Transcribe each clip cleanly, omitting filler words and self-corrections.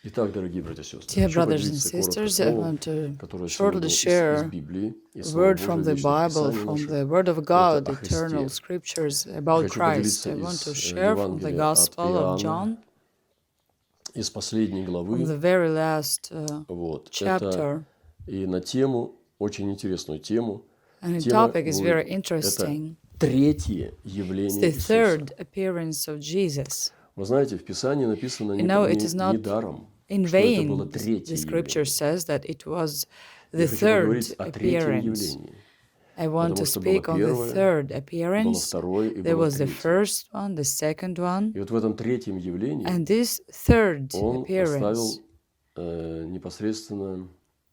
Итак, дорогие братья и сестры, Dear хочу brothers and поделиться коротко sisters, I словом, want to которое shortly сегодня из share Библии, из a Слова word from Божия, the вечных Bible, Писаний from наших. the Word of Это God, о eternal Христе. scriptures Я about хочу Christ. поделиться I want to из share from the Евангелия от Gospel of Иоанна, John, из последней from главы. the very last Вот. Это chapter. и на тему, очень интересную тему. And the Тема topic is very будет, это interesting. третье It's явление the Иисуса. third appearance of Jesus. Вы знаете, в Писании написано You know, it is not недаром, in что это было vain. третье The scripture явление. says that it was Я the хочу third поговорить о третьем appearance. явлении. I want Потому to что было speak on the первое, third было appearance. второе и There было was the третье. first one, the second one, И вот в этом третьем явлении and this third он appearance, оставил непосредственно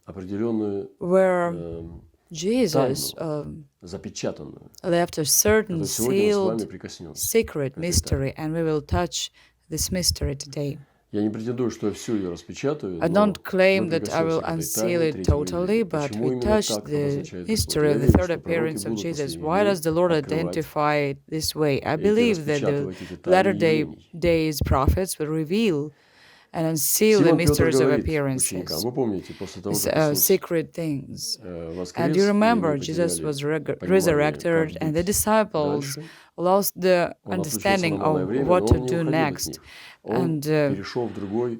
определенную where Jesus тайну, запечатанную, left a certain которой сегодня мы с вами sealed прикоснемся. secret к этой mystery, and we will touch this mystery today. Я не претендую, что я все ее распечатаю, I но don't claim мы that I will прикоснемся к этой unseal тайне it третьего totally, явления. but Почему we именно touch так the обозначает Господь? history Я of the верю, third что пророки appearance of будут Jesus. последние Why дни does the Lord открывать identify it this way? I эти believe that the распечатывать эти тайны latter явлений. days prophets will reveal and unseal the Симон Петр mysteries of говорит appearances, ученикам, вы помните, после того, как Иисус secret things. воскрес, And you и remember, они Jesus потеряли was понимание, как resurrected, and the быть disciples дальше, lost the он отлучился на understanding малое of время, what но to он не do уходил от next. них. Он And перешел в другую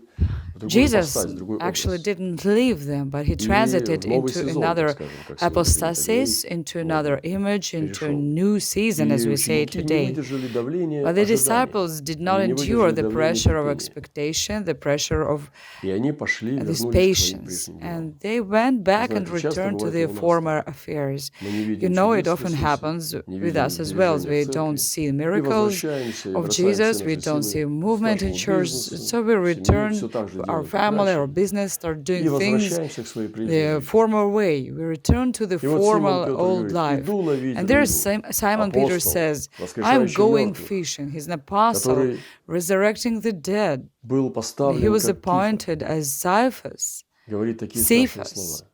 Jesus ипостась, в другой actually образ. didn't leave them, but he И transited в новый into сезон, так another скажем, как сегодня принято apostasis, говорить, into another image, into a перешел. new season, as И we say ученики не today. выдержали давления But the ожидания. disciples did not Они не endure выдержали the давления pressure of терпения. expectation, the pressure of И они пошли, this вернулись к своим patience, прежним делам. and they went back and Знаете, часто returned to бывает и their у нас former так. affairs. Мы не You видим know, it чудес often Иисуса, happens не with видим us as well. движения We в don't церкви, see и miracles возвращаемся, и of бросаем все Jesus, we наши don't see силы movement in нашему church, бизнесу, so we семью, return все так же to our делаем, как family or раньше, business, start и doing things возвращаемся к своей прежней the жизни. former way. We return to the И вот Симон formal Петр old говорит, life. иду ловить And there's рыбу. Simon Peter Апостол, says, I'm воскрешающий going мертвых, fishing. He's an apostle, который resorrecting the dead. был He поставлен was как Кифа, appointed as Cephas. говорит такие страшные Cephas. слова.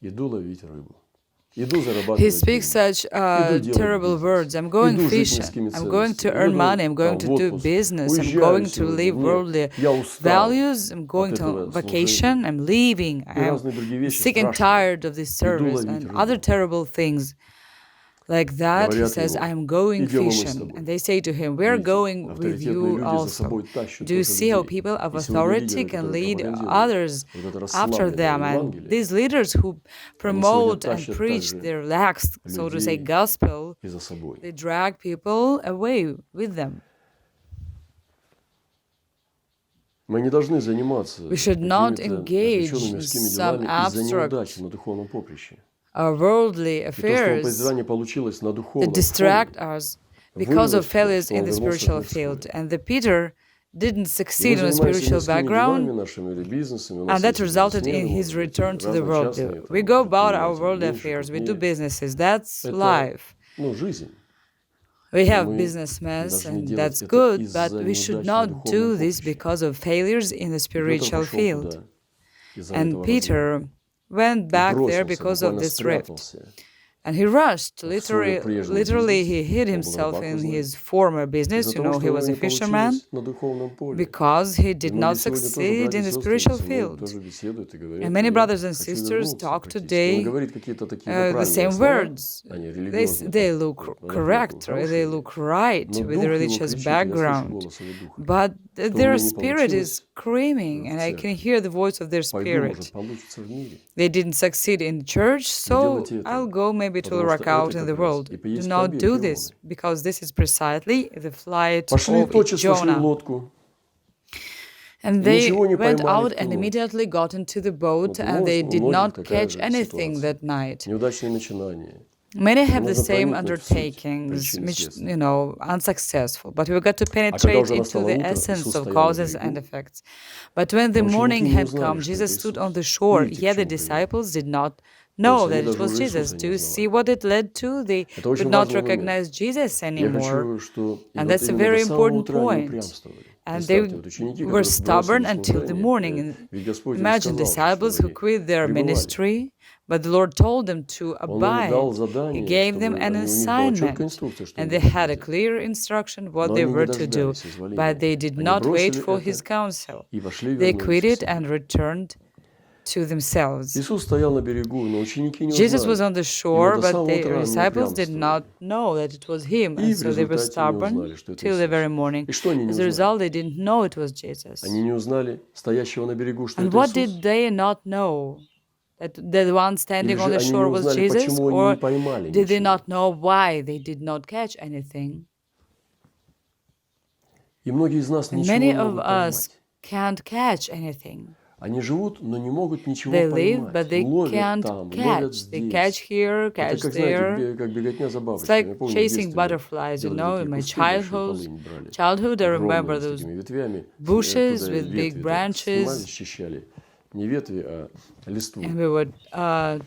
Иду ловить рыбу. Иду He зарабатывать speaks деньги. such Иду делать terrible бизнес. words. I'm going Иду жить fishing. мирскими I'm going to ценностями. earn Еду money. I'm там going в to do отпуск. business. I'm Уезжаю going to сегодня. live Нет, worldly я устал values. I'm going от to этого vacation. служения. I'm leaving. И I'm разные другие вещи sick and страшные. tired of this Иду service ловить and other рыбу. terrible things. Like that, he Говорят says, ему, I'm going идем и мы с fishing. тобой. And they say to him, we're Видите, going with авторитетные you люди за also. собой тащат Do you тоже see how людей. people of И сегодня authority лидеры, can которые lead пропагандируют others вот это after расслабленное them? And Евангелие, these leaders who они сегодня promote and тащат preach также their lax, so to say, людей gospel, и за собой. they drag people away with them. Мы не должны заниматься We should not какими-то engage отвлеченными in мирскими some делами из-за abstract неудачи на духовном поприще. worldly И то, что affairs позитание получилось на that духовном distract фоне, us because вылилось of в то, failures что in он the вернулся в spiritual field. мирское. And the Peter didn't И мы succeed on a занимаемся spiritual мирскими делами background, нашими или бизнесами, у and нас that есть и resulted in бизнесмены, his может быть, и return to the разные world. частные We там go about our предприятия, worldly меньше, affairs, we do крупнее. businesses, that's Это, life. жизнь. We Но have мы businessmen, должны and делать that's это good, из-за but we should неудач на not духовном do this поприще. because of failures in the Петр spiritual пошел field. туда из-за And этого разрыва. Peter went И back there бросился, because of буквально this rift. спрятался And he rushed, в свой прежний literally he бизнес. hid Он был himself рыбак, вы in знаете. his former business. Из-за You того, know, что he у was него a не fisherman, получилось на духовном поле. because he И did многие not сегодня тоже, succeed in братья и the сестры, spiritual со мной field. тоже беседуют и говорят, And many я brothers and хочу sisters вернуться talk практически. Он today говорит какие-то такие the правильные same слова, words. они They религиозные, look так, correct, намеку, хорошие they вещи. look right Но with дух the его religious кричит, и я слышу background. голос его духа, But что у their меня не spirit is получилось screaming, в and I can церкви. hear the voice of their Пойду, spirit. может, получится в мире. They didn't succeed in church, Не so делайте I'll этого, go, maybe it will потому work что out это in the как раз world. и Do есть not do побег this, Ионы. because this is precisely the flight Пошли of тотчас, вошли в Jonah. лодку, And и they ничего не went поймали out в and ту ночь. immediately got into the Вот boat, у and they у did многих not такая catch же anything ситуация. that night. Неудачные начинания. Many have the Нужно same проникнуть в суть undertakings, причин и which, следствий. unsuccessful, but we got to А когда penetrate уже into настало the утро, essence Иисус of стоял на causes and берегу, effects. But when the но morning ученики не had узнали, come, что Jesus это stood on Иисус. the shore, Видите, к yet the чему привел? disciples did not То know есть that они it даже was уже Jesus. Иисуса Do не you see узнавали. what it led to? They Это could очень not важный момент. recognize Jesus Я anymore. хочу, что и And вот that's a именно very до самого important утра они point. упрямствовали. And Представьте, they вот ученики, were которые stubborn бросили until the служение, morning. And ведь Господь им imagine сказал, что disciples who они quit their пребывали. ministry, But the Lord told them to Он им дал abide. He задание, gave them чтобы an у них была четкая assignment, инструкция, что им and they нужно had a делать. clear instruction what Но they они не were to do, дождались изволения. but they did Они not wait бросили for his это counsel. и пошли, They вернулись к quit it себе. and returned to themselves. Иисус стоял на берегу, но ученики не Jesus was узнали. on the И shore, вот до but самого the утра они disciples did not упрямствовали. know that it was him, И and в so they were результате не stubborn узнали, что это till the very Иисус. morning. И что они не As a узнали? result, they didn't know it was Jesus. Они не узнали стоящего на берегу, что And это what Иисус? did they not know? That the one Или standing on же the они не shore was узнали, Jesus? почему они Or не поймали did they ничего? not know why they did not catch anything? И многие из нас And ничего many не of могут us поймать. can't catch anything. Они живут, но не могут ничего They live, but поймать. they Ловят can't там, ловят catch. They catch здесь. here, Это catch как, знаете, there. как беготня за It's бабочками. Я like помню, в chasing детстве мы butterflies, you делали know. такие In my кусты, большие childhood, полынь брали. I remember Огромные, с those такими ветвями. bushes Оттуда with big ветви так снимали, branches, счищали. Не ветви, а листву. and we would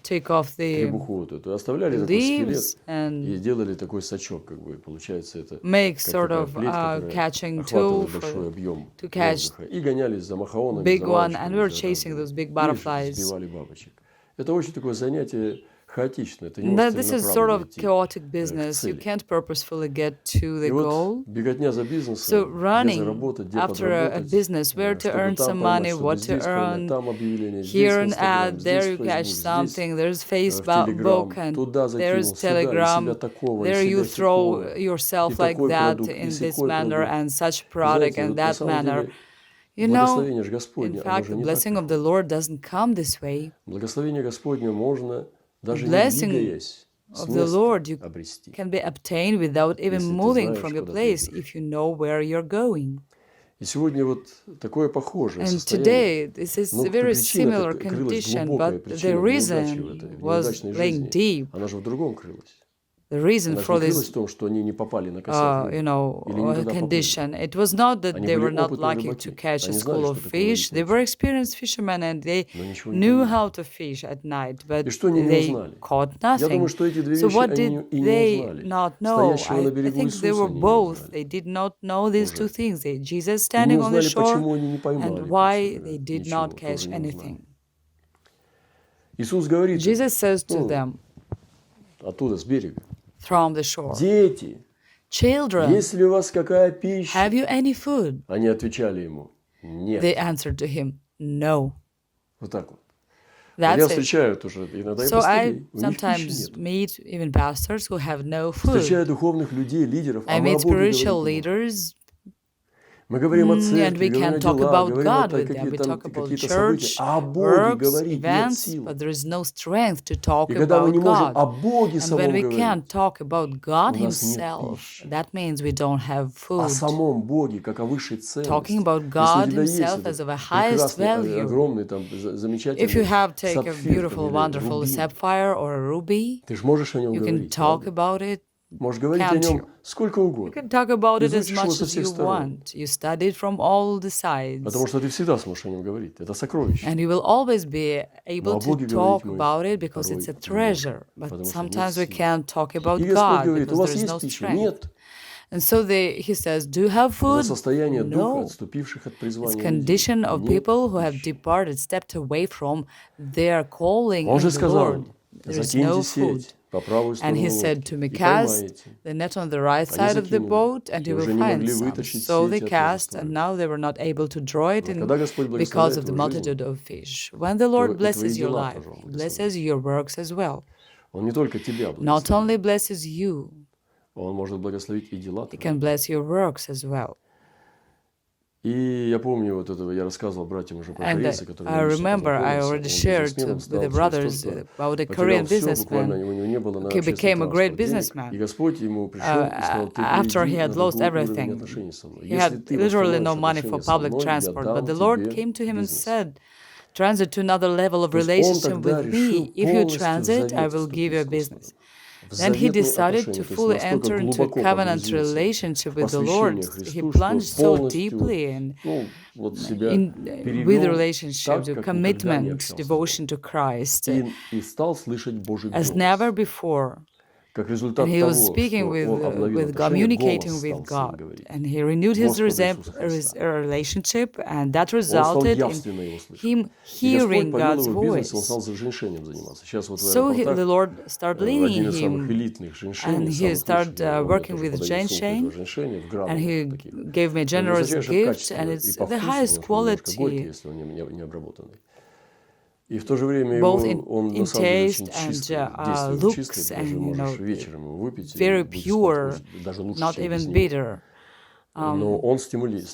take off the Требуху вот эту. Оставляли такой leaves скелет и and делали такой сачок, как бы. Получается, это make как sort такая of плеть, которая catching tool охватывает большой for объем to catch воздуха. И гонялись за махаонами, big за one, and we бабочками, were за chasing разными. those big И butterflies. сбивали бабочек. Это очень такое занятие хаотичное. Ты не That можешь this is sort целенаправленно of идти chaotic к business. You цели. can't purposefully get to И the вот goal. беготня за So бизнесом, где running заработать, где after a подработать, business, where to чтобы earn там some поймать, money, чтобы what to здесь поймать, earn. там объявление, здесь Here в an Инстаграм, ad, здесь there в you catch Фейсбук, здесь something, there's в Facebook, Телеграм, and туда there's закинул, сюда, и себя Telegram. такого, и There you себя throw сякого, и yourself like такой that продукт, и in this сякой manner продукт. and such И product знаете, and вот на that самом manner. деле You know, благословение же in Господне, оно fact, же the не так blessing of the приходит. Lord doesn't come this way. Благословение Господне можно, The даже не blessing двигаясь с of the места, Lord you обрести, can be obtained without even если ты moving знаешь, from your куда ты place идешь. if you know where you're going. И сегодня вот такое похожее And состояние, today, this is но a very причина-то similar крылась condition, глубокая but the причина в неудаче в этой, reason в was неудачной laying жизни, deep. она же в другом крылась. The reason Она же for не крылась this в том, что они не попали на косяк you рыбы know, или не туда поплыли. condition. It was not that Они they были were not опытные lucky to рыбаки, catch a они знали, school of что такое ловить fish. They were ночью, experienced fishermen and they но ничего не knew поймали. how to fish at night, but И что они не they узнали? caught Я думаю, nothing. что эти две So вещи what они did и не they узнали. not know? Стоящего на I берегу think they Иисуса were они не both. узнали They did not know these two уже. things. Jesus И не standing on the узнали, shore почему они не and поймали, why they did ничего, not catch тоже не узнали. anything. Иисус говорит им, Jesus says to them оттуда, с берега, from the shore, дети, "Children, есть ли у вас какая пища? have you any food?" Они отвечали ему, They нет. answered to him, "No." Вот так вот. Вот That's я it. встречаю тоже иногда и So I пастырей, у них пищи sometimes нет. meet even pastors who have no food. Встречаю духовных людей, лидеров, I а мы meet о Боге говорить spiritual не можем. leaders, Мы говорим о and церкви, we говорим can о talk делах, about говорим о God with them. We какие-то talk about какие-то события, church, а о Боге works, говорить нет events, силы. but there is no strength to talk И когда мы about не можем о God. Боге And when самом we говорить, can't talk about God у нас нет Himself, пищи. that means we don't have О food. самом Боге, как о высшей Talking ценности. about Если у God тебя есть Himself этот as of a highest прекрасный, value. огромный, там, If you замечательный have take a сапфир beautiful, там, или wonderful рубин, sapphire or a ruby, ты же можешь о нем you can говорить, talk правда? about it. Можешь говорить о Can't нем you? сколько You угодно. can talk about it as Изучишь его much со as всех you сторон. want. You study it from all the Потому sides. что ты всегда сможешь о нем говорить. Это сокровище. And you will always be Но able о to Боге talk говорить мы about it because порой it's a не можем, treasure. But потому что нет sometimes we сил. can't talk about И Господь God говорит, у because вас there is no есть пища? strength. Нет. And so He says, "Do you have Это food?" состояние духа, No. отступивших от It's призвания condition людей. of Нет people who have пищи. departed, stepped away from their calling Он in же the сказал Lord. им, There is no закиньте food. сеть по правую And сторону He said лодки to me, и "Cast поймаете. the net on the right Они side of the закинули boat, and и you will уже не find могли some." вытащить So they сети от cast, and множества рыб. now they were not able to draw it Но in когда Господь because благословляет of the твою жизнь, multitude of fish. When the то Lord и твои blesses your дела life, тоже Он He благословляет. blesses your works as well. Он не только тебя Not благословит, only blesses you, Он может благословить и дела He твои. can bless your works as well. И я помню вот этого, я рассказывал братьям уже про And корейца, который I я лично remember I познакомился. already Он shared бизнесменом with стал the через brothers то, что about a потерял Korean все, буквально businessman. у него не было на He became a общественный great транспорт денег, businessman. и Господь ему пришел и сказал, ты After he перейди had на lost другой уровень everything, отношений со мной. he Если had ты literally no восстановишь money for отношения со public мной, я transport. But дам the Lord тебе came to him and бизнес. said, "Transit to another level of То есть он relationship тогда with решил me. If you полностью в transit, I завет will give you a вступить с business." Господом. В Then he заветные decided отношения, to то есть fully настолько enter into a глубоко covenant погрузился relationship в with the Lord. посвящение He Христу, plunged что so полностью, deeply in вот себя with перевел relationship, так, to как никогда не commitment, общался с devotion Богом. to Christ, И стал слышать Божий as голос. never before. как результат And he was того, speaking что он обновил with отношения, communicating голос with стал с ним God. говорить. And he renewed his Господа Иисуса Христа. relationship, and that Он стал resulted in явственно его слышать. him И Господь hearing повел God's его в бизнес, он voice. стал женьшением заниматься. Сейчас вот в So аэропортах the Lord started leading один из самых him, элитных and женьшеней, he самых started лучших. Он мне working тоже with подает сумку из Genshin, женьшеня в and гранулах he таких. gave me generous Высочайшее gifts, качество and и it's по the вкусу, highest потому что немножко горький, quality, если он не обработанный. И в то же время both он на in самом деле очень taste and чистый, действие его чистое, looks, ты даже and можешь вечером его выпить, и very будет pure, даже лучше, not чем без even него. bitter. Но он It's стимулирует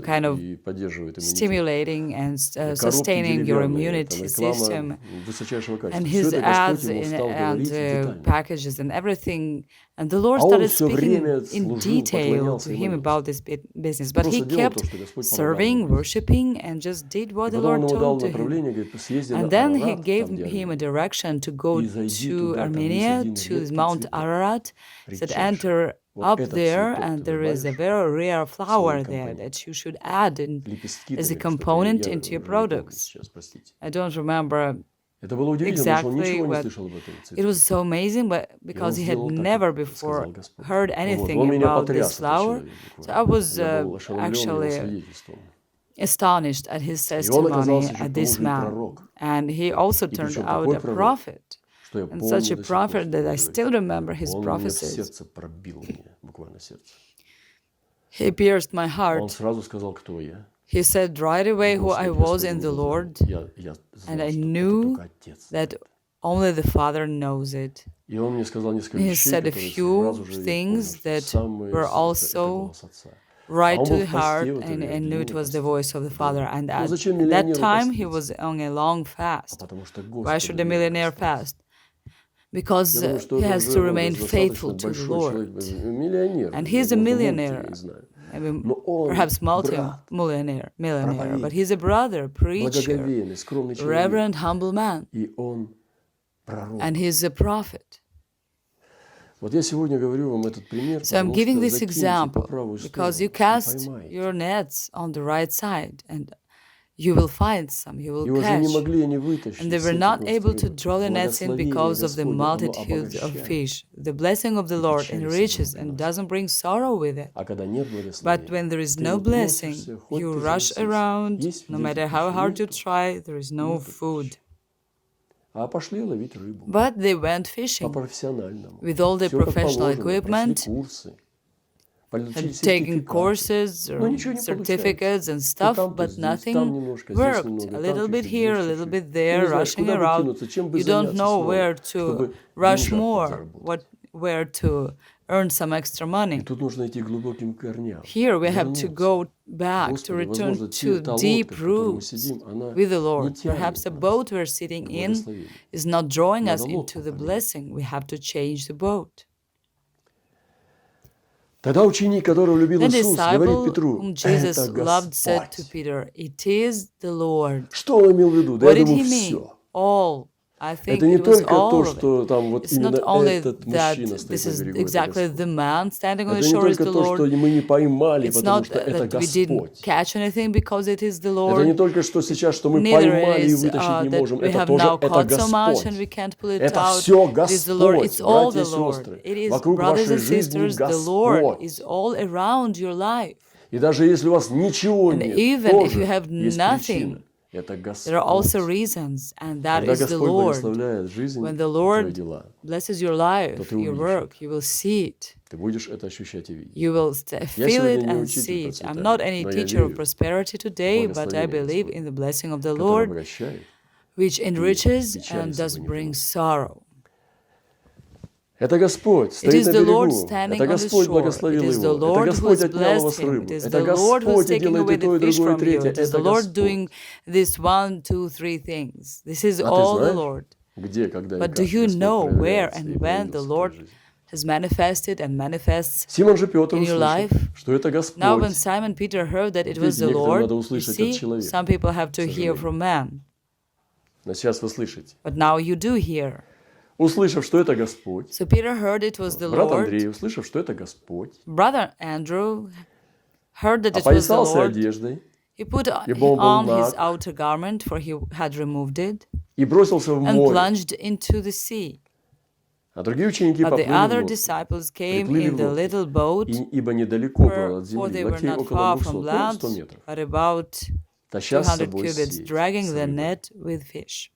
kind of и поддерживает иммунитет. stimulating and Коробки sustaining your деревянные, там immunity реклама system. высочайшего And качества. Все his это Господь ads ему стал and говорить детально. packages and everything. And the Lord А он started все speaking время in служил, detail поклонялся to и him молился. about this business. But he Просто делал kept то, что Господь помогал serving, ему. worshiping, and just did what И the потом он Lord ему дал told to him. направление, говорит, съезди на And then he Арарат, gave там, где him a Армения, direction to go и зайди to туда, там есть Armenia, один to редкий Mount цветок, Ararat. He said, редчайший. enter Вот up этот there, цветок and ты there is a добавишь very rare в flower свои there компоненты. that you should add in Лепестки as a там или что-то, component я into your уже не помню products. сейчас, простите. I don't remember Это было удивительно, потому что он exactly ничего не what слышал об этом it цветке. was so amazing, but И он because he had сделал так, never как сказал before Господь. heard Вот. anything Он меня about this потряс, этот flower, человек, so I буквально. was Я был ошеломлен его actually свидетельством. astonished at his И он testimony оказался еще at к тому this же и man. пророк. And he also И turned причем out такой a пророк, prophet, что я and помню such a до сих пор, prophet что that он I говорит. still remember his Он мне в prophecies. сердце пробил мне, буквально сердце. He pierced my Он heart. сразу сказал, кто я. He said right away who I was in the Lord, Я знал, and I что это knew только Отец that знает. only the Father knows it. И он мне сказал несколько He вещей, said a которые few сразу же я понял, things что that самое were это also голос Отца. right А он to был the в heart, посте в это время, and knew it дневной was the посте. voice of the Father. And Ну at зачем that миллионеру time, he поститься? was on a long А fast. потому что Why should Господу a верен millionaire остаться. fast? Because Я думаю, что he это has уже to ну, remain faithful достаточно to the большой человек, Lord. миллионер, And he's a возможно, millionaire, я не знаю. maybe Но он perhaps брат, multi-millionaire, but проповедник, he's a brother, preacher, благоговейный, скромный человек, reverend, humble man, и он пророк. and he's a prophet. Вот я сегодня говорю вам этот пример, So I'm потому giving что this закиньте по example правую because сторону you и cast поймаете. your nets on the right side, and you will find some, you will И уже не catch. могли они вытащить And they с were этих not able to рыбы. draw the nets in Благословение because of the Господне, оно multitude of обогащает. fish. The blessing of the И Lord печали enriches собой and приносит. doesn't bring sorrow with it. А когда нет But благословения, when there is ты no вот blessing, носишься, хоть you ты rush заносись. around, Есть no где matter кушать how hard you нету, try, there is no нету food. пищи. А пошли ловить рыбу. But they went По fishing профессиональному. with all the Все как professional положено, прошли equipment, курсы, получили had taken сертификаты. courses Но or ничего не получается. certificates and То stuff, там, то but здесь, там nothing немножко, здесь worked. немного, A там little bit чуть-чуть, here, a здесь little чуть-чуть. bit Ты there, не знаешь, rushing куда бы around. кинуться, чем бы You don't заняться know снова, where to чтобы rush деньжат more, подзаработать. where to earn some extra И money. тут нужно идти к глубоким корням. Here we have to Вернуться. go back, to Господи, return возможно, to та лодка, deep в которой мы roots сидим, она with the не Lord. тянет Perhaps the нас boat we're sitting к in благословению. is not drawing us Надо лодку into the поменять. blessing. We have to change the boat. Тогда ученик, которого любил The Иисус, говорит disciple Петру, whom Jesus это loved said to Господь. Peter, "It is the Lord." Что он имел в виду? Да What я did he думаю, mean? все. All. I think Это не it was только all то, of it. что там вот It's not именно only этот that мужчина this стоит на is берегу, это exactly the Господь. man standing on the Это не shore is только the то, что Lord. мы не поймали, It's потому not что это that we didn't Господь. catch anything because it is the Это не Lord. только что сейчас, что мы Neither поймали и is вытащить не that можем. we Это have тоже now это caught so much and we Господь. can't pull it Это out. все It is the Lord. It's Господь, all братья и the Lord. сестры. It is, Вокруг brothers вашей and жизни sisters, the Lord Господь. is all around your life. И даже если у вас ничего And нет, even if тоже you have есть nothing, причина. Это there are also Господь. reasons, and that Когда is the Господь Lord. благословляет жизнь When the и твои Lord дела, blesses your life, то ты your увидишь work, это. you will see it. Ты будешь это ощущать и видеть. You will Я feel it сегодня не and учитель see it. I'm процветания, not any но я teacher of верю prosperity в today, but I благословение believe Господне, in the blessing of the которое Lord, обогащает. which enriches печали and с does собой не bring приносит. sorrow. Это Господь It стоит is на the Lord берегу. standing Это on the Господь shore. It благословил is the его. Это Lord who Господь has отнял его blessed с him. It рыбы. is Это the Lord who is Господь и taking делает away и то, the и fish другое, и from you. третье. It is the Это Lord doing Господь. this 1, 2, 3 things. This is А ты all the знаешь, Lord. где, когда и But do как you Господь know where проявляется и and when the проявился в твоей Lord жизни? has manifested and manifests Симон же Петр in your услышав, life? что это Now, when Господь. Simon Peter heard that it was Видите, the некоторым Lord, надо you услышать от see, человека, some people have к to hear сожалению. from man. Но сейчас вы слышите. But now you do hear. Услышав, что это Господь, So Peter heard it was the брат Lord. Андрей, услышав, что это Господь, Brother Andrew heard that it was the опоясался Lord. одеждой He put ибо он был on his наг, outer garment, for he had removed it, и бросился в and море. plunged into the sea. А другие ученики But the поплыли в other лодку. disciples came Приплыли in в the лодку. little boat, Ибо недалеко было от for земли, they were локтей not около far 200, from ну, land, 100 метров, but about таща с 200 собой cubits, сеть dragging с the рыбой. net with fish.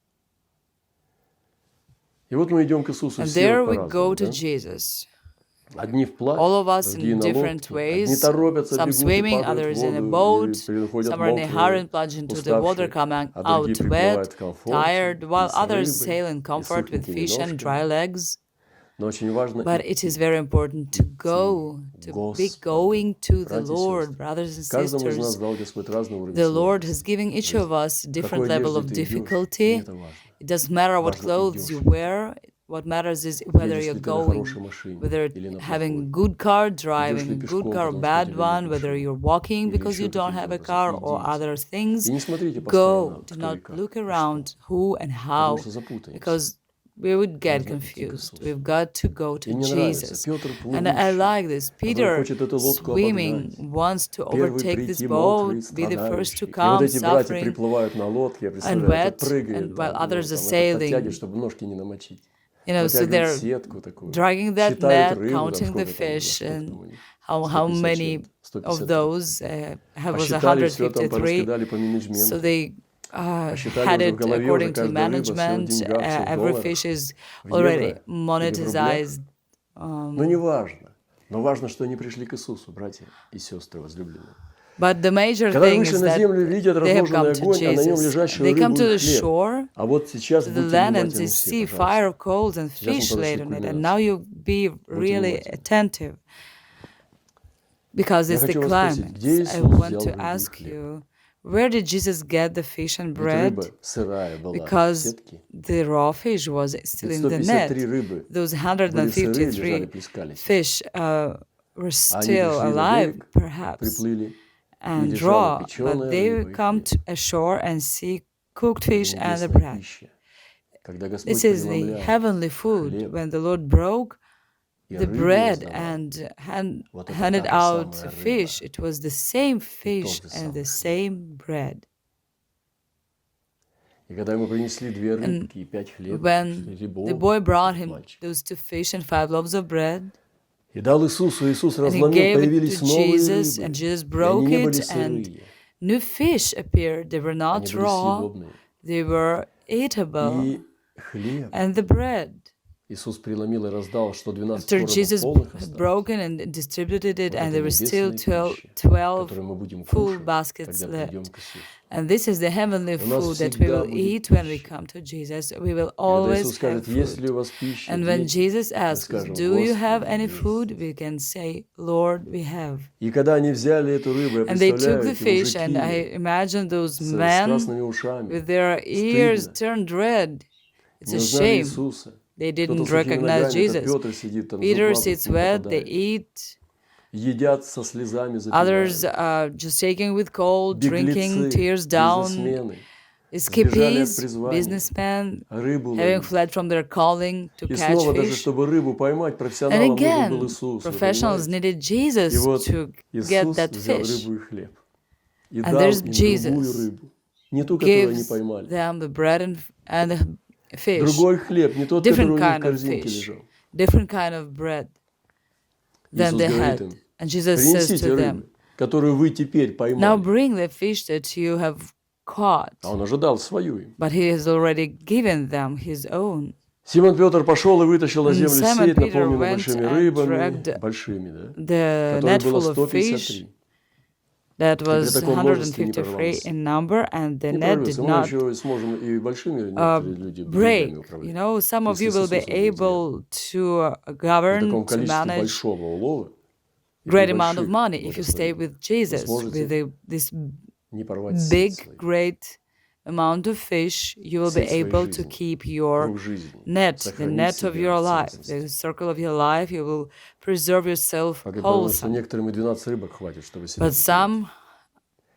И вот мы идем к Иисусу And все there вот we go по-разному, to да? Jesus. Одни вплавь, All of us другие in на different лодке. Одни ways. торопятся, Some бегут и swimming, падают в others in a воду, boat. и приходят Some are in a hurry and мокрые, plunge into the water, уставшие, coming а другие out wet, приплывают в комфорте tired, и while с others рыбой, sail in и comfort with сухенькими fish and dry ножками. legs. Но очень важно But it is идти, very important to go, идти to к be Господу. going to the Братья и Lord, сестры, brothers and каждому из нас sisters. дал Господь разный уровень The Lord has сложности given в each жизни. of us a В different какой level одежде of ты идешь, не difficulty. это важно. It doesn't matter what Важно, clothes you идешь ли. wear. What matters is whether Едешь you're ли ты на going, хорошей машине whether или на having плохой. good car, Идешь driving ли a good пешком, car or потому что у bad тебя нет one, whether машины, you're walking или because you еще don't have a каким-то car образом. or Идите. other things. И не смотрите по Go, сторонам, do кто и not как, look и что. around who and Потому how, что запутаемся. because we would get Нужно идти к confused. Иисусу. We've got to go И to мне нравится, Jesus. Петр And I плывущий, like this. который Peter хочет эту лодку swimming обогнать. wants to Первый overtake this прийти boat, мокрый, be the first to страдающий. И вот come, эти братья suffering приплывают на лодке, я and представляю, этот wet, прыгает and while там, ну, others are там этот подтягивает, sailing. чтобы ножки не намочить. So Натягивают they're сетку такую, dragging that считают net, рыбу, там counting the сколько там было, fish, сколько and там у них, how 150 many чем-то, of 153. those was Посчитали все там, 153. пораскидали по So менеджменту. they Посчитали had уже в it голове, уже according to каждая рыба, все в management. деньгах, все в Every долларах, fish is в already евро или в рублях. monetized. Но не важно. Но важно, что они пришли к Иисусу, братья и сестры возлюбленные. But the major Когда thing вышли is на that землю, видят they have come разложенный to огонь, а на нем Jesus. лежащую They come рыбу to и the хлеб. shore, А вот сейчас to the будьте land, and внимательны they все, see fire пожалуйста. of coals and Сейчас мы fish подошли laid к on it. And кульминации. now you be really внимательны. attentive, because Я it's the хочу вас спросить, climax. где I Иисус want взял to рыбу и ask хлеб? you, where did Jesus get the fish and Ведь bread? рыба сырая была в Because сетке. the raw fish was still Ведь in the net. 153 рыбы Those были сырые, 153 лежали, плескались. fish were А они still пришли на alive, берег, perhaps, приплыли, и and лежала raw, but печеная they рыба и come хлеб. to ashore and see cooked Это fish and the небесная bread. пища. Когда This Господь is the преломлял heavenly food. хлеб When the Lord broke и the рыбу bread раздавал, and вот это handed та же out самая fish, рыба it was the same и fish тот же and the самый хлеб. same bread. И когда ему принесли 2 And рыбки и 5 хлебов, when 4 the рыбов, boy brought этот him мальчик, those 2 fish and 5 loaves of bread, и дал Иисусу, Иисус and he разломил, gave it to появились новые Jesus, and рыбы, Jesus и они broke не были it, and сырые, new fish appeared. They were они not были raw, съедобные. they were eatable. И хлеб And the bread, Иисус преломил и раздал, что 12 after коробов Jesus полных had осталось. broken and distributed it, Вот and это there were still небесная 12, пища, 12 которую мы будем full кушать, baskets когда придем left. к Иисусу. And this is the heavenly У нас food that we всегда will будет eat when we пища. come to Jesus. We will И когда always Иисус have скажет, есть ли food. у вас пища, And when дети, Jesus мы asks us, скажем, do you have Господи, any есть. food? We can say, Lord, we have. И когда они взяли эту рыбу, я And they took представляю, the эти fish, and I мужики imagine those с men красными ушами, with their ears стыдно, turned red. It's не a узнали shame. Иисуса. They Кто-то didn't сухими recognize ногами, это Jesus. Петр сидит там, Peter зуб на sits зуб не wet, they попадает. eat. Едят со слезами, Others запивают. just taking with cold, drinking, Беглецы, tears down. бизнесмены, сбежали от Escapees, призвания, businessmen, рыбу having ловить. fled from their calling to И catch снова, даже fish. чтобы рыбу поймать, And профессионалам нужен был again, Иисус, вы professionals понимаете? needed И Jesus вот to get Иисус that взял fish. рыбу и хлеб и And дал there's им другую Jesus, рыбу, не ту, которую они gives поймали. them the bread and the fish, Другой хлеб, не тот, который different у них в kind of корзинке fish, лежал. different kind of bread than Иисус they говорит had. им, And Jesus says принесите to рыбу, them, которую вы теперь now поймали. bring the fish that you have caught. А он уже дал свою им. But he has already given them his own. Симон Петр пошел и вытащил на And землю Simon сеть, Peter наполненную went большими and рыбами, dragged большими, да, the которых net было full of fish 153. that И при was таком множестве не 153 прорвался. in number, and the Не net прорвется. did Мы not еще сможем и большими некоторые люди break. деньгами управлять. You know, some of Если you с will be Иисусом будет дело. able to При govern, таком to количестве manage большого улова и great при amount of больших money if you stay благословениях with вы Jesus, with сможете this не порвать сеть big, свою, great amount of fish. You will be сеть своей able to жизни, keep your круг жизни, net, the сохранить net of себя your в life, целостности. the circle of your life. You will preserve yourself Потому что wholesome. некоторым и 12 рыбок хватит, чтобы себя But потерять. some,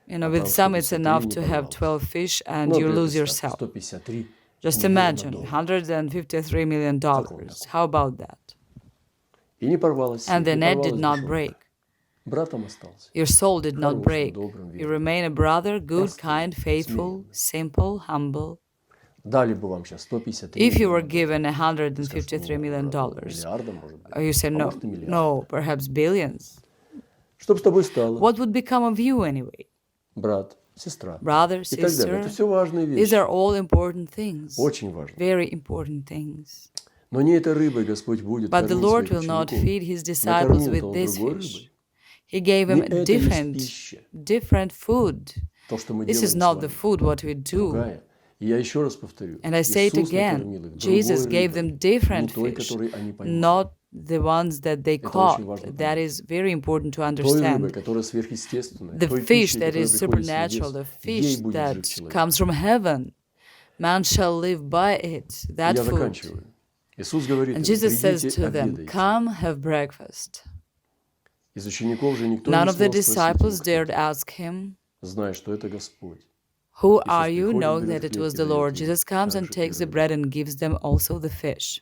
you know, А with там some it's 153 enough не to have порвалось. 12 fish and Ну, you ты lose представь, yourself. 153 Just миллиона imagine, долларов. $153 million. How about that? И не порвалась And сеть, the не net did порвалась not душонка. break. Братом остался. Your soul did not Хорошим, break. добрым, You верным. remain a brother, good, Простым, kind, faithful, смиренным. simple, humble. Дали бы вам сейчас 153 If you were миллиона долларов. given $153 million, Миллиарда, может быть. you say А no, может и миллиард. no, perhaps billions. Что бы с тобой стало? What would become of you anyway? Брат, сестра. Brother, И так далее. Это sister, все важные these вещи. are all important things, Очень важно. very important things. Но не этой рыбой Господь будет But the кормить Lord своих will not учеников. feed his disciples Накормил-то with он this другой fish. рыбой. He gave Не them это есть different, пища. different food. То, что мы This is делаем с not the вами. food what we do. Другая. И я еще раз повторю. And I say it Иисус again, накормил их Jesus другой gave рыбой, them different не той, fish, которой они поймали. not the ones that they Это caught. очень важно That понять. is very important to Той рыбой, understand. которая сверхъестественная, The той fish пищей, that которая is приходит с supernatural, небес, the ей fish будет that жить человек. comes from heaven, man shall live by it, that Я food. заканчиваю. Иисус говорит And им, Jesus says придите, to them, обедайте. come have breakfast. Из учеников же никто None не of the смел спросить disciples его, кто dared ты, ask him, зная, что это Господь. who Иисус are you? приходит, Knowing берет that it хлеб was и the дает Lord. им Jesus comes and также и takes the рыбу. bread and gives them also the fish.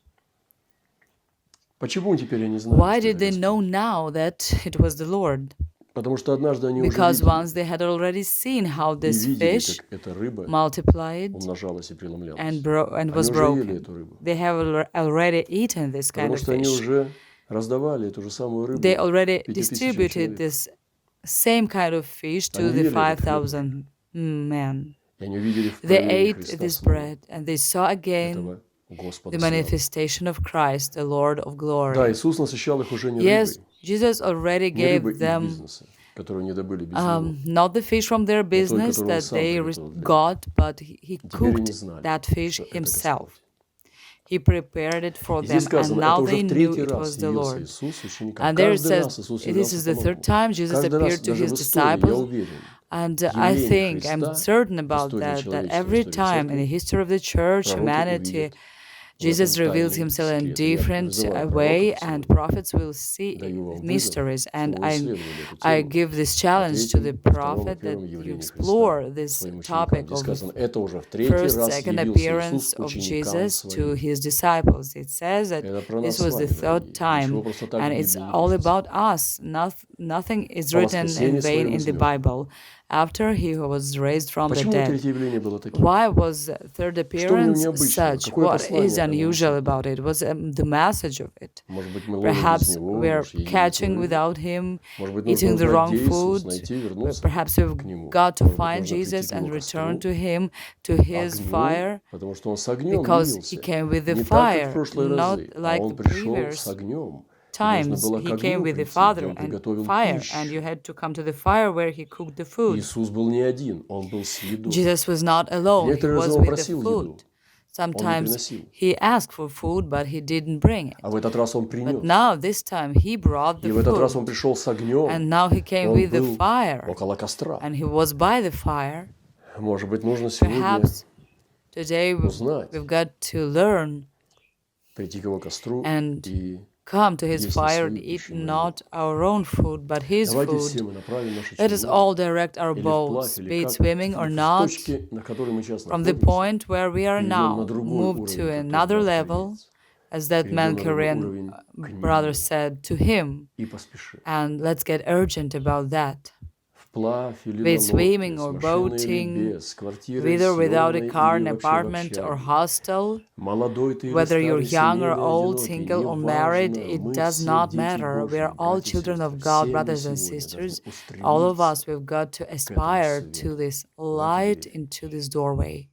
Почему теперь они знают, Why что did это they know Господь? now that it was the Lord? Потому что однажды они уже Because видели once they had already seen how и this видели, fish как эта рыба multiplied умножалась и преломлялась. and Они was уже ели broken. эту рыбу. They have already eaten this kind Потому of что они fish. уже раздавали эту же самую рыбу They already 5000 distributed человек. this same kind of fish to Они the ели этот хлеб. 5,000 men. И они увидели в They проявлении ate Христа this снова bread and they saw again этого Господа the славы. manifestation of Christ, the Lord of Да, glory. Иисус насыщал их уже не Yes, рыбой, Jesus already не рыбой gave их them бизнеса, которую они добыли без Него. not the fish from their business которую он that сам they приготовил для них. got, but he Теперь они cooked знали, that fish что это himself. Господь. He prepared it for И them, здесь and сказано, now это уже they в knew третий it раз was the явился Lord. Иисус ученикам. And there it Каждый says, раз Иисус this являлся is the third по-новому. time Jesus Каждый раз, appeared to даже his в истории, я disciples. уверен, And I явление think, I'm Христа certain в about истории that человечества, в every истории time in the церкви, history of the church, пророки humanity, увидят в этом Jesus reveals тайные himself in секреты. Я different призываю way, пророков and сегодня, prophets will see даю вам вызов, mysteries. And чтобы вы исследовали эту I тему give this по challenge to the третьему, второму, prophet that первому you явлению Христа explore this своим ученикам. topic Здесь of сказано, это уже в третий first, раз second явился appearance Иисус of ученикам Jesus to своим. his disciples. It says that Это про нас this с was the вами, third дорогие. time, Ничего просто так в and it's Библии не all пишется. about us. Nothing is О written in воскресении vain своем in из the мертвых. Bible. After he was raised from the Почему dead. третье явление было таким? Why was third Что в нем appearance необычного? such? Какое What послание is оно unusual несет нам? about it? What's the message of it? Может быть, мы ловим без Perhaps него, we're может, едим эту catching рыбу. without him, Может быть, нужно eating the узнать, wrong где Иисус, food. найти, вернуться Perhaps к we've Нему. got to Может быть, find нужно прийти Jesus к Его and return костру, to him, to his огню, fire, потому что Он с огнем because he явился. came with the Не так, как в fire, прошлые not разы, а like Он the пришел с previous огнем. И нужно times. было к He came огню with the прийти, где Father Он and приготовил fire, and you пищу. had to come to the fire where he cooked the food. Иисус был не один, Он был с едой. Jesus was not В alone, he некоторые разы was Он with the просил еду, food. Он не Sometimes приносил. he asked for food, but he didn't bring it. А в этот раз Он But принес. now, this time, he brought И the в этот раз Он food. пришел с огнем. And now he came Он with the был fire. около костра. And he was by the fire. Может быть, нужно сегодня Perhaps today узнать, we've got to learn прийти к Его костру and и come to his есть не fire and свою eat пищу, но Его. not our own food, but his Давайте все food. мы направим наши Let us челны all direct our или boats, вплавь, или be it как, swimming or в not, точке, на которой мы сейчас from the находимся, point where we are перейдем now, на другой move уровень, to как тот another брат level, Коринфянец. as that Перейдем man на другой Korean уровень к Нему brother said to him. и поспешим. And let's get urgent about that. Вплавь или Be на it swimming лодке, or с машиной или boating, без, квартирой with or without a съемной car, или an вообще в apartment, or общаге. hostel, Молодой ты или whether you're старый, young or семейный, old, одинокий, single or married, неважно, it мы does все not дети matter. We are Божьи, all братья и children сестры. of God, Все мы brothers and сегодня sisters. должны All of устремиться us, we've got to к этому aspire to свету, this в эту light, дверь. into this doorway.